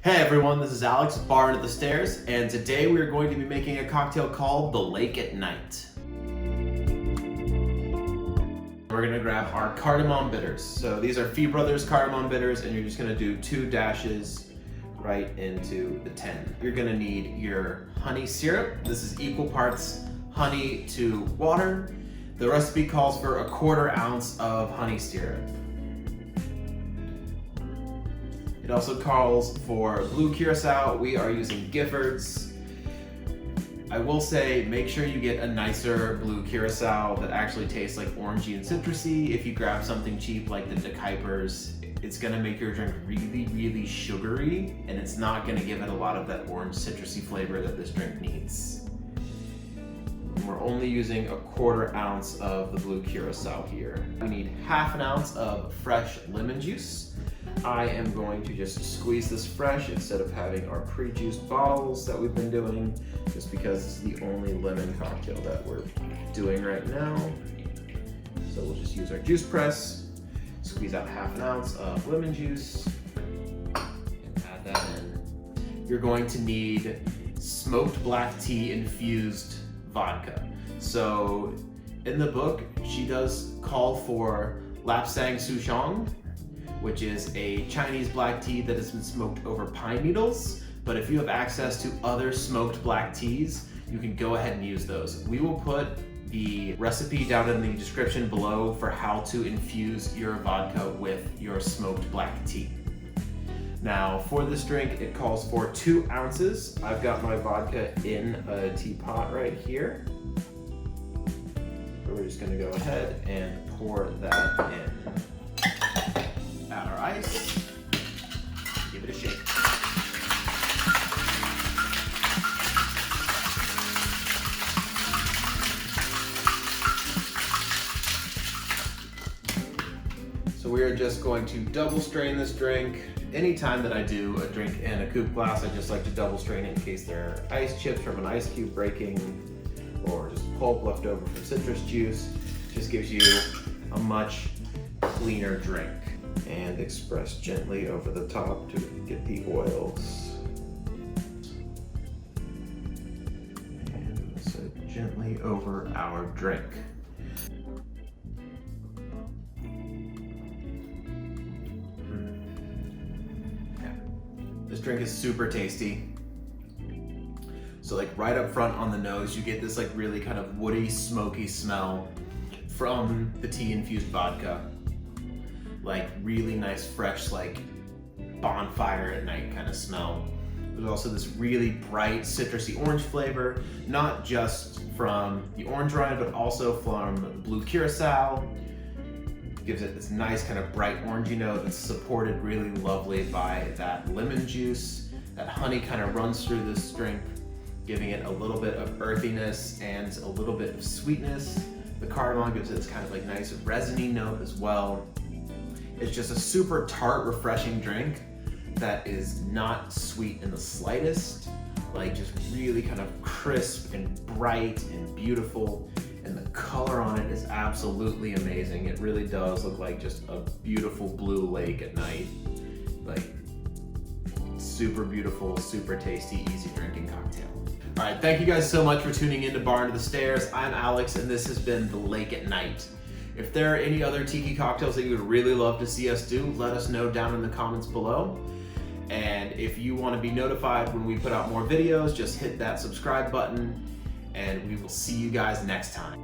Hey everyone, this is Alex with Bar Under the Stairs, and today we are going to be making a cocktail called the Lake at Night. We're going to grab our cardamom bitters. So these are Fee Brothers cardamom bitters, and you're just going to do 2 dashes right into the tin. You're going to need your honey syrup. This is equal parts honey to water. The recipe calls for 1/4 ounce of honey syrup. It also calls for blue curacao. We are using Gifford's. I will say, make sure you get a nicer blue curacao that actually tastes like orangey and citrusy. If you grab something cheap like the De Kuyper's, it's gonna make your drink really, really sugary, and it's not gonna give it a lot of that orange citrusy flavor that this drink needs. And we're only using 1/4 ounce of the blue curacao here. We need 1/2 ounce of fresh lemon juice. I am going to just squeeze this fresh instead of having our pre-juiced bottles that we've been doing, just because it's the only lemon cocktail that we're doing right now. So we'll just use our juice press, squeeze out 1/2 ounce of lemon juice, and add that in. You're going to need smoked black tea infused vodka. So in the book, she does call for Lapsang Souchong, which is a Chinese black tea that has been smoked over pine needles. But if you have access to other smoked black teas, you can go ahead and use those. We will put the recipe down in the description below for how to infuse your vodka with your smoked black tea. Now for this drink, it calls for 2 ounces. I've got my vodka in a teapot right here. So we're just gonna go ahead and pour that in. Add our ice, give it a shake. So we are just going to double strain this drink. Anytime that I do a drink in a coupe glass, I just like to double strain it in case there are ice chips from an ice cube breaking, or just pulp left over from citrus juice. Just gives you a much cleaner drink. And express gently over the top to get the oils. And so gently over our drink. Yeah. This drink is super tasty. So like right up front on the nose, you get this like really kind of woody, smoky smell from the tea infused vodka. Like really nice, fresh, like bonfire at night kind of smell. There's also this really bright citrusy orange flavor, not just from the orange rind, but also from blue curacao. Gives it this nice kind of bright orangey note that's supported really lovely by that lemon juice. That honey kind of runs through this drink, giving it a little bit of earthiness and a little bit of sweetness. The cardamom gives it this kind of like nice resiny note as well. It's just a super tart, refreshing drink that is not sweet in the slightest. Like just really kind of crisp and bright and beautiful. And the color on it is absolutely amazing. It really does look like just a beautiful blue lake at night. Like super beautiful, super tasty, easy drinking cocktail. All right, thank you guys so much for tuning in to Bar Under the Stairs. I'm Alex, and this has been the Lake at Night. If there are any other tiki cocktails that you would really love to see us do, let us know down in the comments below. And if you want to be notified when we put out more videos, just hit that subscribe button, and we will see you guys next time.